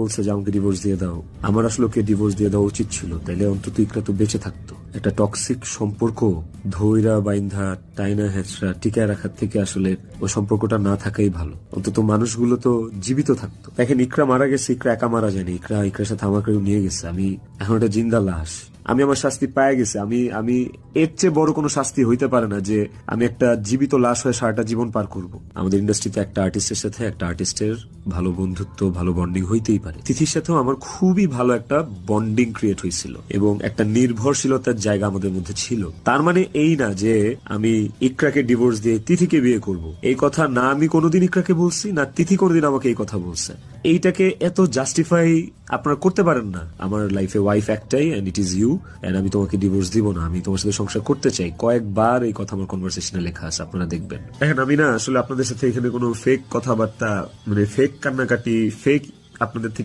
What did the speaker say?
বলছে যে আমাকে ডিভোর্স দিয়ে দাও, আমার আসলে ওকে ডিভোর্স দিয়ে দেওয়া উচিত ছিল, তাইলে অন্তত ইকরা তো বেঁচে থাকতো। একটা টক্সিক সম্পর্ক ধৈরা বাইন্ধা টাইনা হেঁচড়া টিকায় রাখার থেকে আসলে ওই সম্পর্কটা না থাকাই ভালো। অন্তত মানুষগুলো তো জীবিত থাকতো। দেখেন, ইকরা মারা গেছে, ইকরা একা মারা যায়নি, ইকরার সাথে আমাকেও নিয়ে গেছে। আমি এখন একটা জিন্দা লাশ। আমি আমার শাস্তি পায়ে গেছে। আমি আমি এর চেয়ে বড় কোনো শাস্তি হইতে পারে না যে আমি একটা জীবিত লাশ হয়ে সারাটা জীবন পার করব। আমাদের ইন্ডাস্ট্রিতে একটা আর্টিস্টের সাথে একটা আর্টিস্টের ভালো বন্ধুত্ব, ভালো বন্ডিং হইতেই পারে। তিথির সাথেও আমার খুবই ভালো একটা বন্ডিং ক্রিয়েট হয়েছিল এবং একটা নির্ভরশীলতার জায়গা আমাদের মধ্যে ছিল। তার মানে এই না যে আমি ইকরাকে ডিভোর্স দিয়ে তিথিকে বিয়ে করব। এই কথা না আমি কোনোদিন ইকরাকে বলছি, না তিথি কোনোদিন আমাকে এই কথা বলছে। এইটাকে এত জাস্টিফাই আপনারা করতে পারেন না। আমার লাইফে ওয়াইফ একটাই, and it is you, and আমি তোমাকে ডিভোর্স দিব না, আমি তোমার সাথে সংসার করতে চাই। কয়েকবার এই কথা আমার কনভারসেশনে লেখা আছে, আপনারা দেখবেন। দেখেন, আমি না আসলে আপনাদের সাথে এখানে কোনো ফেক কথাবার্তা, মানে ফেক কান্নাকাটি, ফেক আপনাদের থেকে